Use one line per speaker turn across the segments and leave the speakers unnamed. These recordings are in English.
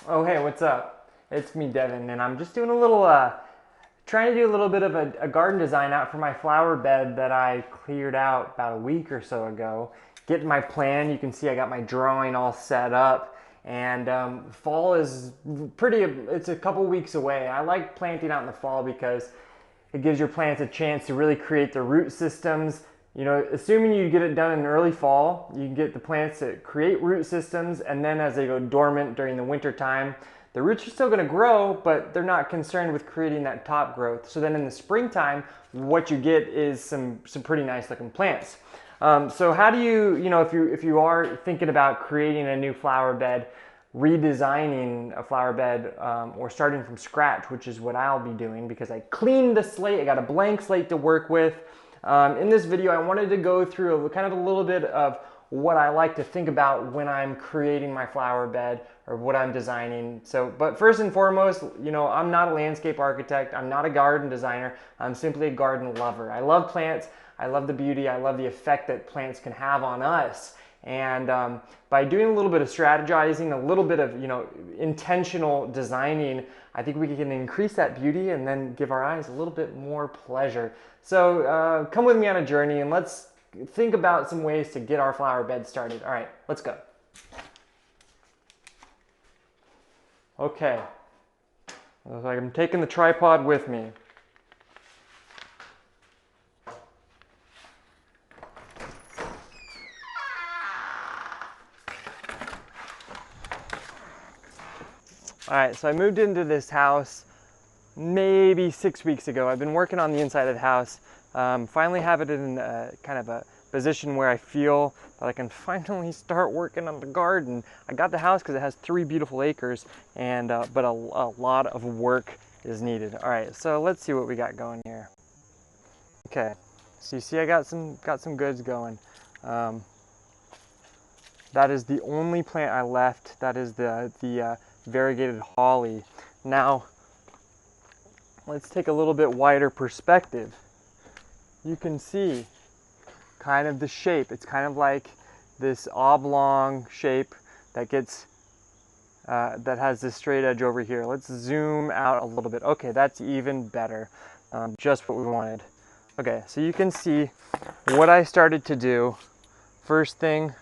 Oh hey, what's up? It's me, Devin, and I'm just doing a little, trying to do a little bit of a garden design out for my flower bed that I cleared out about a week or so ago. Getting my plan, you can see I got my drawing all set up, and fall is it's a couple weeks away. I like planting out in the fall because it gives your plants a chance to really create the root systems. You know, assuming you get it done in early fall, you can get the plants to create root systems, and then as they go dormant during the winter time, the roots are still going to grow, but they're not concerned with creating that top growth. So then in the springtime, what you get is some pretty nice looking plants. So how do you know, if you are thinking about creating a new flower bed, redesigning a flower bed, or starting from scratch, which is what I'll be doing because I cleaned the slate. I got a blank slate to work with. In this video, I wanted to go through kind of a little bit of what I like to think about when I'm creating my flower bed or what I'm designing. So, but first and foremost, you know, I'm not a landscape architect. I'm not a garden designer. I'm simply a garden lover. I love plants. I love the beauty. I love the effect that plants can have on us. And by doing a little bit of strategizing, a little bit of, you know, intentional designing, I think we can increase that beauty and then give our eyes a little bit more pleasure. So come with me on a journey and let's think about some ways to get our flower bed started. All right, let's go. Okay, looks like I'm taking the tripod with me. All right, so I moved into this house maybe 6 weeks ago. I've been working on the inside of the house. Finally have it in kind of a position where I feel that I can finally start working on the garden. I got the house because it has 3 beautiful acres, and but a lot of work is needed. All right, so let's see what we got going here. Okay, so you see I got some goods going. That is the only plant I left. That is the variegated holly. Now, let's take a little bit wider perspective. You can see kind of the shape. It's kind of like this oblong shape that gets that has this straight edge over here. Let's zoom out a little bit. Okay, that's even better. Just what we wanted. Okay, so you can see what I started to do. First thing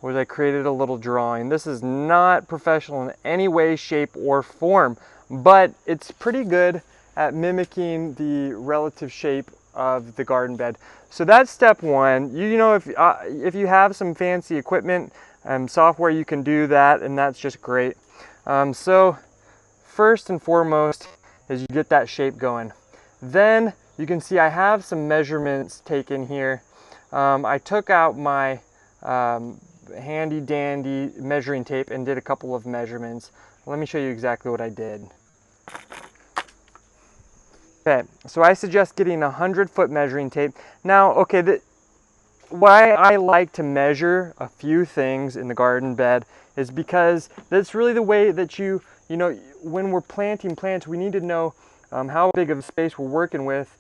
was I created a little drawing. This is not professional in any way, shape, or form, but it's pretty good at mimicking the relative shape of the garden bed. So that's step one. You know, if you have some fancy equipment and software, you can do that, and that's just great. So first and foremost is you get that shape going. Then you can see I have some measurements taken here. I took out my handy dandy measuring tape and did a couple of measurements. Let me show you exactly what I did. Okay, so I suggest getting 100-foot measuring tape. Now, okay, why I like to measure a few things in the garden bed is because that's really the way that you know, when we're planting plants, we need to know how big of a space we're working with,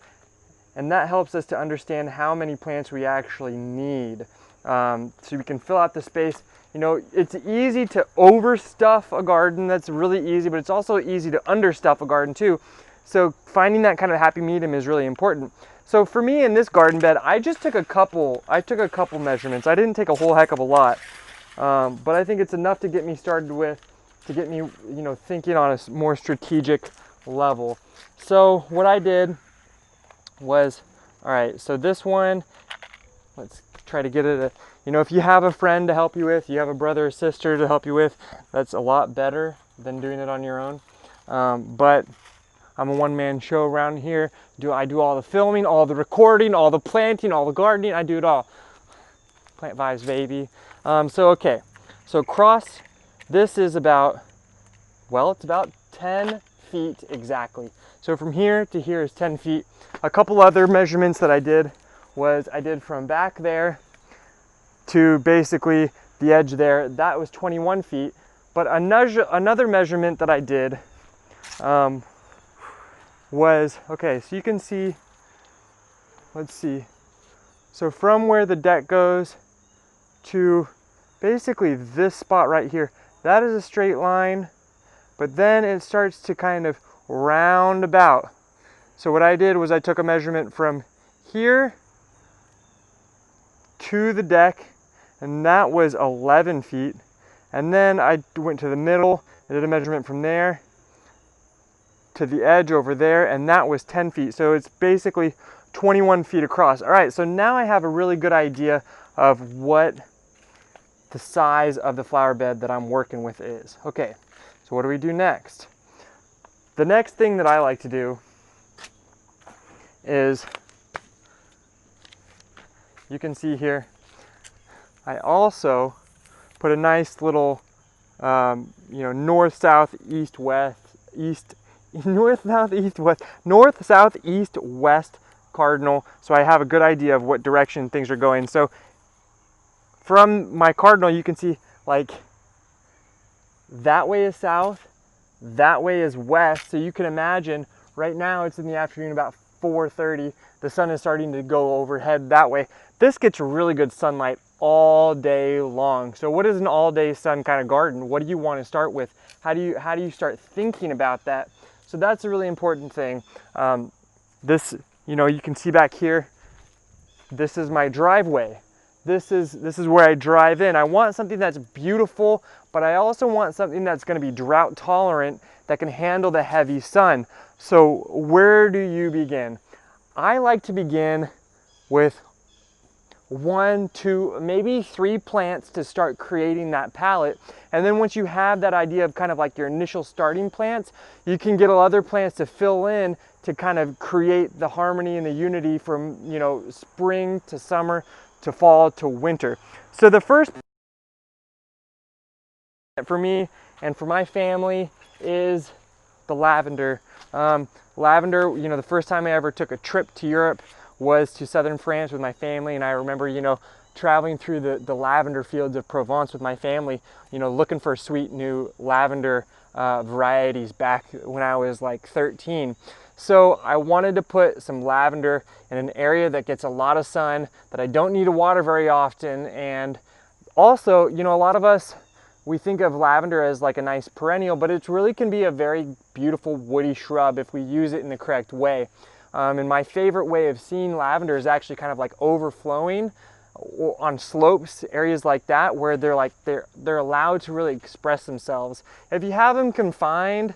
and that helps us to understand how many plants we actually need. So we can fill out the space. You know, it's easy to overstuff a garden. That's really easy, but it's also easy to understuff a garden too. So finding that kind of happy medium is really important. So for me in this garden bed, I took a couple measurements. I didn't take a whole heck of a lot, but I think it's enough to get me started with, to get me, you know, thinking on a more strategic level. So what I did was, all right, so this one, let's try to get it, you know, if you have a friend to help you with, you have a brother or sister to help you with, that's a lot better than doing it on your own. But I'm a one-man show around here. I do all the filming, all the recording, all the planting, all the gardening. I do it all. Plant vibes, baby. Okay. So across, this is about, well, it's about 10 feet exactly. So from here to here is 10 feet. A couple other measurements that I did was I did from back there to basically the edge there. That was 21 feet. But another measurement that I did was, okay, so you can see, let's see, so from where the deck goes to basically this spot right here, that is a straight line but then it starts to kind of round about. So what I did was I took a measurement from here to the deck, and that was 11 feet. And then I went to the middle, I did a measurement from there to the edge over there, and that was 10 feet. So it's basically 21 feet across. All right, so now I have a really good idea of what the size of the flower bed that I'm working with is. Okay, so what do we do next? The next thing that I like to do is, you can see here, I also put a nice little, north, south, east, west, north, south, east, west cardinal. So I have a good idea of what direction things are going. So from my cardinal, you can see like that way is south, that way is west. So you can imagine right now it's in the afternoon about 4:30. The sun is starting to go overhead that way. This gets really good sunlight all day long. So what is an all day sun kind of garden? What do you want to start with? How do you start thinking about that? So that's a really important thing. This, you can see back here, this is my driveway. This is where I drive in. I want something that's beautiful, but I also want something that's going to be drought tolerant, that can handle the heavy sun. So where do you begin? I like to begin with 1, 2, maybe 3 plants to start creating that palette. And then once you have that idea of kind of like your initial starting plants, you can get other plants to fill in to kind of create the harmony and the unity from, spring to summer to fall to winter. So the first for me and for my family is the lavender. Lavender, the first time I ever took a trip to Europe was to southern France with my family, and I remember, traveling through the lavender fields of Provence with my family, looking for sweet new lavender varieties back when I was like 13. So I wanted to put some lavender in an area that gets a lot of sun, that I don't need to water very often, and also, a lot of us, we think of lavender as like a nice perennial, but it really can be a very beautiful woody shrub if we use it in the correct way. And my favorite way of seeing lavender is actually kind of like overflowing on slopes, areas like that, where they're allowed to really express themselves. If you have them confined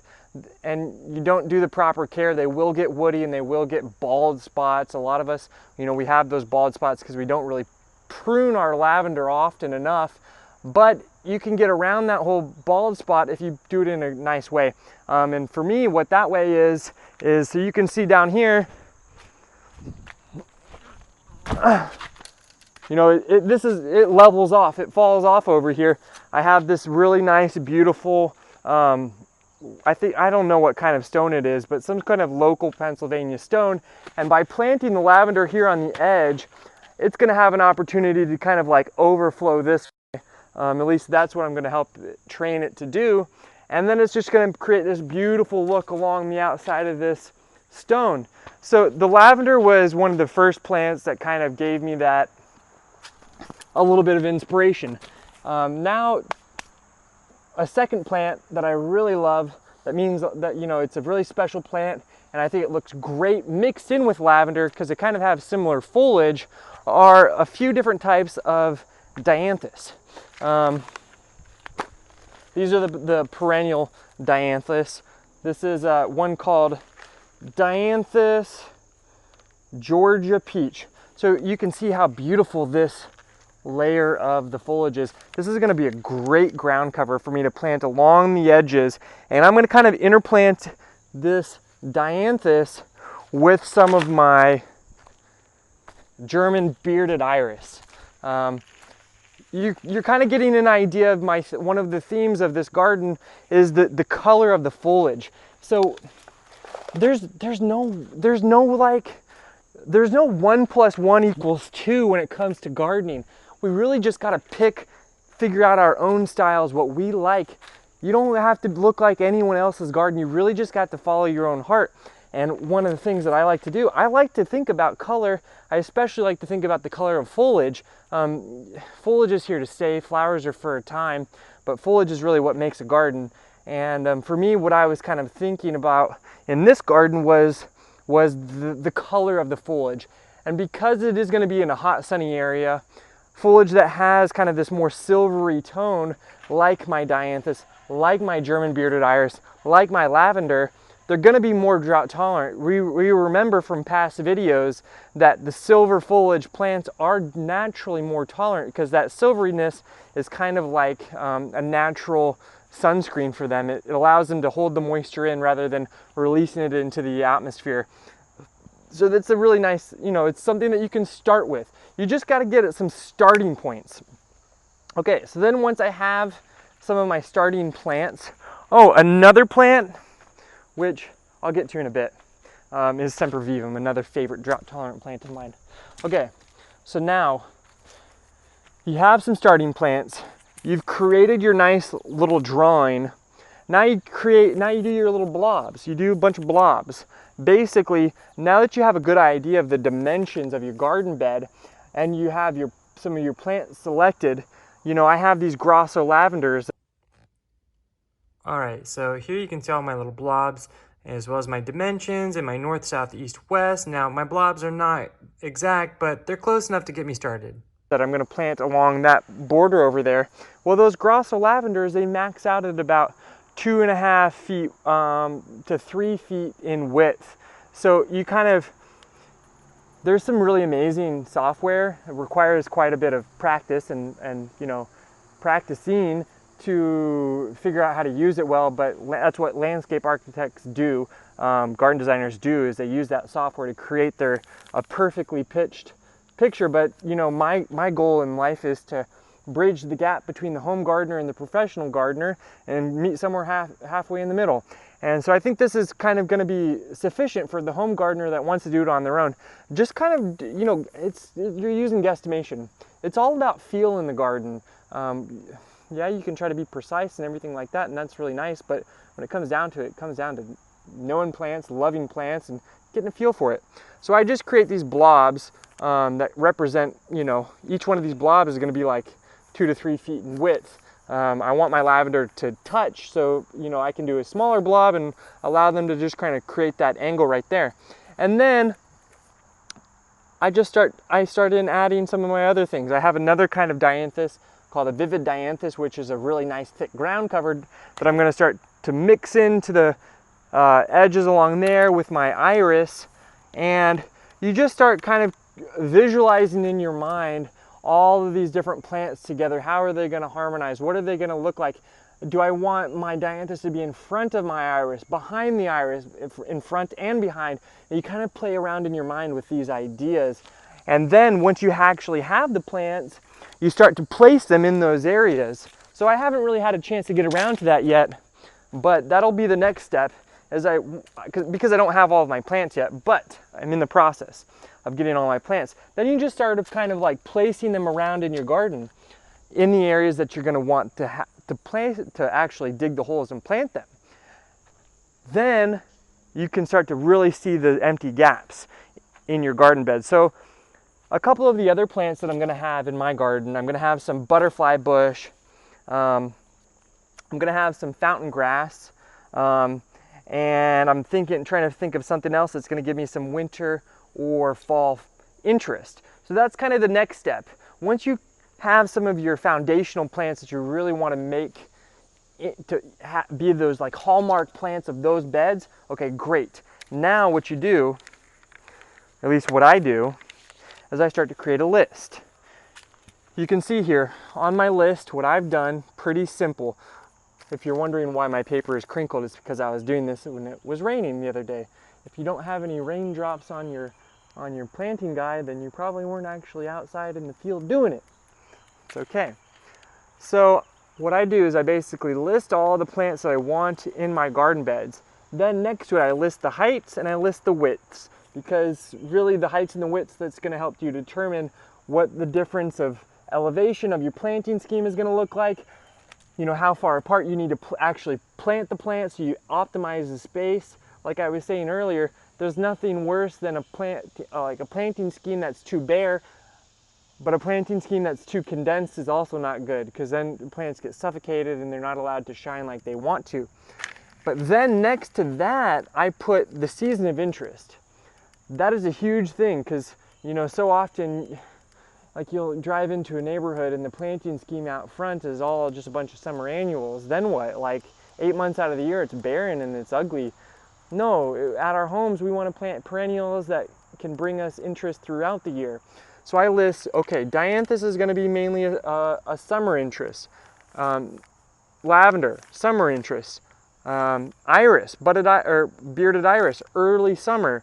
and you don't do the proper care, they will get woody and they will get bald spots. A lot of us, we have those bald spots because we don't really prune our lavender often enough, but you can get around that whole bald spot if you do it in a nice way. And for me, what that way is so you can see down here, it levels off, it falls off over here. I have this really nice, beautiful, I don't know what kind of stone it is, but some kind of local Pennsylvania stone. And by planting the lavender here on the edge, it's going to have an opportunity to kind of like overflow this way. At least that's what I'm going to help train it to do. And then it's just going to create this beautiful look along the outside of this stone. So the lavender was one of the first plants that kind of gave me that a little bit of inspiration. Now, a second plant that I really love, that means that, it's a really special plant, and I think it looks great mixed in with lavender because they kind of have similar foliage, are a few different types of dianthus. These are the perennial dianthus. This is one called Dianthus Georgia Peach. So you can see how beautiful this layer of the foliage is. This is going to be a great ground cover for me to plant along the edges, and I'm going to kind of interplant this dianthus with some of my German bearded iris. You're kind of getting an idea of one of the themes of this garden is the color of the foliage. So there's no 1 + 1 = 2 when it comes to gardening. We really just got to figure out our own styles, what we like. You don't have to look like anyone else's garden. You really just got to follow your own heart. And one of the things that I like to do, I like to think about color. I especially like to think about the color of foliage. Foliage is here to stay. Flowers are for a time, but foliage is really what makes a garden. And for me, what I was kind of thinking about in this garden was the color of the foliage. And because it is going to be in a hot, sunny area, foliage that has kind of this more silvery tone, like my dianthus, like my German bearded iris, like my lavender, they're going to be more drought tolerant. We remember from past videos that the silver foliage plants are naturally more tolerant because that silveriness is kind of like a natural sunscreen for them. It allows them to hold the moisture in rather than releasing it into the atmosphere. So that's a really nice, it's something that you can start with. You just got to get at some starting points. Okay, so then once I have some of my starting plants, another plant, which I'll get to in a bit, is sempervivum, another favorite drought-tolerant plant of mine. Okay, so now you have some starting plants. You've created your nice little drawing. Now you do your little blobs. You do a bunch of blobs. Basically, now that you have a good idea of the dimensions of your garden bed, and you have some of your plants selected, I have these Grosso lavenders. All right, so here you can see all my little blobs, as well as my dimensions and my north, south, east, west. Now, my blobs are not exact, but they're close enough to get me started. That I'm going to plant along that border over there. Well, those Grosso lavenders, they max out at about 2.5 feet to 3 feet in width. So there's some really amazing software. It requires quite a bit of practice and practicing to figure out how to use it well, but that's what landscape architects do, garden designers do, is they use that software to create a perfectly pitched picture. But my goal in life is to bridge the gap between the home gardener and the professional gardener and meet somewhere halfway in the middle. And so I think this is kind of going to be sufficient for the home gardener that wants to do it on their own. Just kind of, you're using guesstimation. It's all about feel in the garden. Yeah, you can try to be precise and everything like that, and that's really nice, but when it comes down to it, it comes down to knowing plants, loving plants, and getting a feel for it. So I just create these blobs that represent, each one of these blobs is going to be like 2 to 3 feet in width. I want my lavender to touch, so I can do a smaller blob and allow them to just kind of create that angle right there. And then I started adding some of my other things. I have another kind of dianthus called a vivid dianthus, which is a really nice thick ground cover that I'm going to start to mix into the edges along there with my iris. And you just start kind of visualizing in your mind all of these different plants together. How are they going to harmonize? What are they going to look like? Do I want my dianthus to be in front of my iris, behind the iris, in front and behind? And you kind of play around in your mind with these ideas. And then once you actually have the plants, you start to place them in those areas. So I haven't really had a chance to get around to that yet, but that'll be the next step because I don't have all of my plants yet, but I'm in the process of getting all my plants. Then you just start kind of like placing them around in your garden in the areas that you're going to want to actually dig the holes and plant them. Then you can start to really see the empty gaps in your garden bed. So a couple of the other plants that I'm going to have in my garden, I'm going to have some butterfly bush, I'm going to have some fountain grass, and I'm trying to think of something else that's going to give me some winter or fall interest. So that's kind of the next step. Once you have some of your foundational plants that you really want to make be those like hallmark plants of those beds, okay, great. Now what you do, at least what I do, as I start to create a list. You can see here on my list what I've done, pretty simple. If you're wondering why my paper is crinkled, it's because I was doing this when it was raining the other day. If you don't have any raindrops on your planting guide, then you probably weren't actually outside in the field doing it. It's okay. So what I do is I basically list all the plants that I want in my garden beds. Then next to it I list the heights and I list the widths, because really the heights and the widths, that's going to help you determine what the difference of elevation of your planting scheme is going to look like. How far apart you need to actually plant the plants so you optimize the space. Like I was saying earlier, there's nothing worse than a planting scheme that's too bare. But a planting scheme that's too condensed is also not good, because then the plants get suffocated and they're not allowed to shine like they want to. But then next to that, I put the season of interest. That is a huge thing, because you know, so often, like, you'll drive into a neighborhood and the planting scheme out front is all just a bunch of summer annuals. Then what? Like 8 months out of the year it's barren and it's ugly. No, at our homes we want to plant perennials that can bring us interest throughout the year. So I list, okay, dianthus is going to be mainly a summer interest. Lavender, summer interest. Iris, bearded iris, early summer.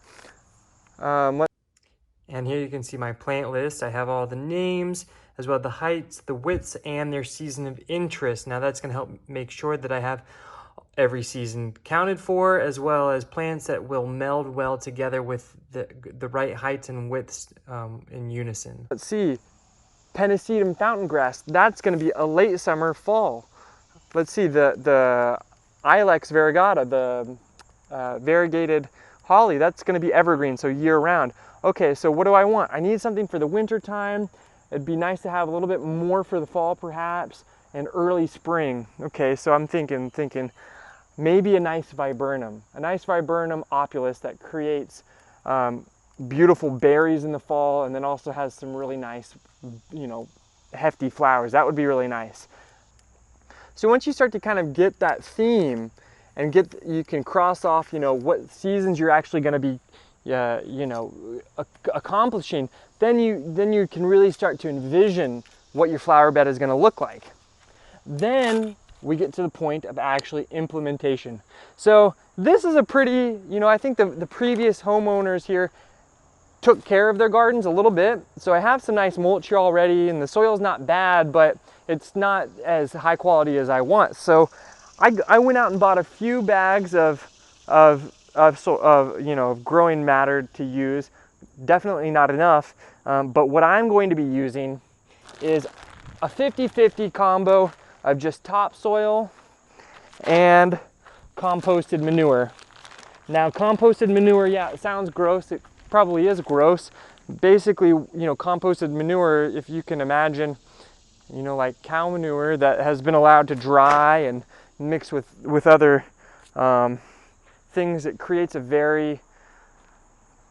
And here you can see my plant list. I have all the names, as well as the heights, the widths, and their season of interest. Now that's going to help make sure that I have every season counted for, as well as plants that will meld well together with the right heights and widths in unison. Let's see, Pennisetum fountain grass, that's going to be a late summer, fall. Let's see, the Ilex variegata, the variegated holly, that's going to be evergreen, so year round. Okay, so what do I want? I need something for the winter time. It'd be nice to have a little bit more for the fall perhaps, and early spring. Okay, so I'm thinking maybe a nice viburnum opulus that creates beautiful berries in the fall, and then also has some really nice, you know, hefty flowers. That would be really nice. So once you start to kind of get that theme and you can cross off, you know, what seasons you're actually going to be you know, accomplishing, then you can really start to envision what your flower bed is going to look like. Then we get to the point of actually implementation. So this is a pretty, you know, I think the previous homeowners here took care of their gardens a little bit. So I have some nice mulch here already, and the soil's not bad, but it's not as high quality as I want. So I went out and bought a few bags of you know, growing matter to use. Definitely not enough, but what I'm going to be using is a 50-50 combo of just topsoil and composted manure. Now, composted manure, yeah, it sounds gross. It probably is gross. Basically, you know, composted manure, if you can imagine, you know, like cow manure that has been allowed to dry and mix with other things, it creates a very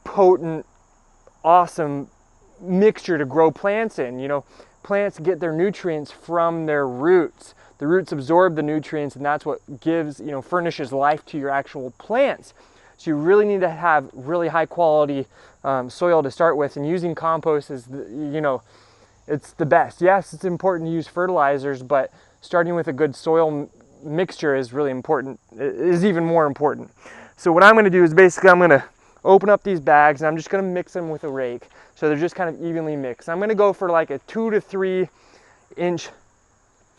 potent, awesome mixture to grow plants in. You know, plants get their nutrients from their roots. The roots absorb the nutrients, and that's what gives, you know, furnishes life to your actual plants. So you really need to have really high quality soil to start with, and using compost is, you know, it's the best. Yes, it's important to use fertilizers, but starting with a good soil mixture is really important, is even more important. So what I'm going to do is basically I'm going to open up these bags and I'm just going to mix them with a rake, so they're just kind of evenly mixed. I'm going to go for like a 2 to 3 inch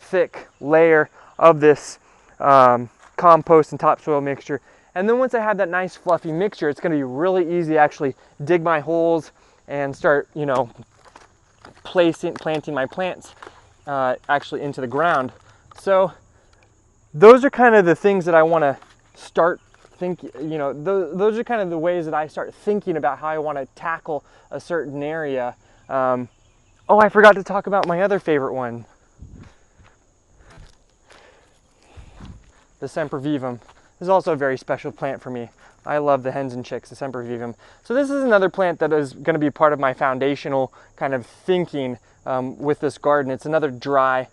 thick layer of this compost and topsoil mixture, and then once I have that nice fluffy mixture, it's going to be really easy to actually dig my holes and start, you know, planting my plants actually into the ground. So those are kind of the things that I want to start thinking, you know, those are kind of the ways that I start thinking about how I want to tackle a certain area. Oh, I forgot to talk about my other favorite one, the sempervivum. This is also a very special plant for me. I love the hens and chicks, the sempervivum. So this is another plant that is going to be part of my foundational kind of thinking with this garden. It's another dry,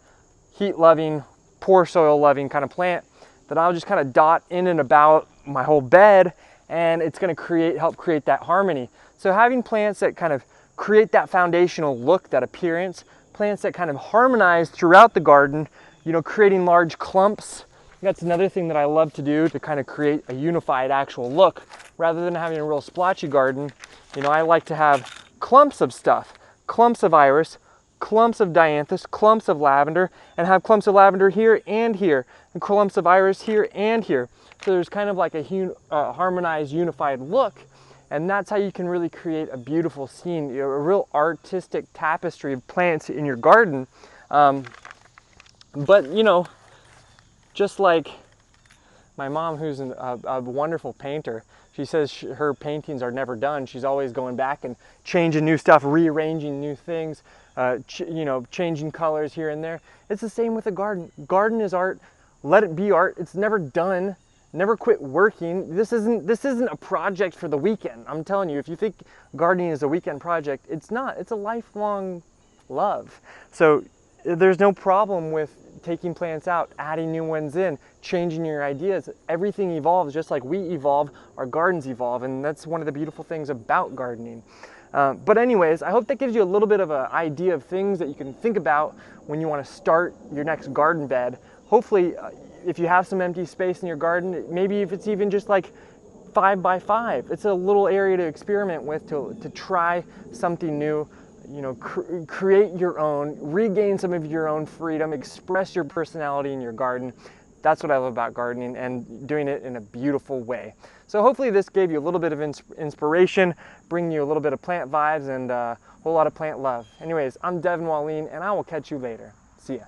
heat-loving, poor soil-loving kind of plant that I'll just kind of dot in and about my whole bed, and it's going to help create that harmony. So having plants that kind of create that foundational look, that appearance, plants that kind of harmonize throughout the garden, you know, creating large clumps. That's another thing that I love to do, to kind of create a unified actual look. Rather than having a real splotchy garden, you know, I like to have clumps of stuff, clumps of iris, clumps of dianthus, clumps of lavender, and have clumps of lavender here and here, and clumps of iris here and here. So there's kind of like a harmonized, unified look, and that's how you can really create a beautiful scene, you know, a real artistic tapestry of plants in your garden. But, you know, just like my mom, who's a wonderful painter, she says her paintings are never done. She's always going back and changing new stuff, rearranging new things. you know, changing colors here and there. It's the same with a garden. Garden is art. Let it be art. It's never done. Never quit working. This isn't a project for the weekend. I'm telling you, if you think gardening is a weekend project, it's not. It's a lifelong love. So there's no problem with taking plants out, adding new ones in, changing your ideas. Everything evolves just like we evolve, our gardens evolve, and that's one of the beautiful things about gardening. But anyways, I hope that gives you a little bit of an idea of things that you can think about when you want to start your next garden bed. Hopefully, if you have some empty space in your garden, maybe if it's even just like 5 by 5, it's a little area to experiment with, to try something new, you know, create your own, regain some of your own freedom, express your personality in your garden. That's what I love about gardening, and doing it in a beautiful way. So hopefully this gave you a little bit of inspiration, bringing you a little bit of plant vibes and a whole lot of plant love. Anyways, I'm Devin Wallin, and I will catch you later. See ya.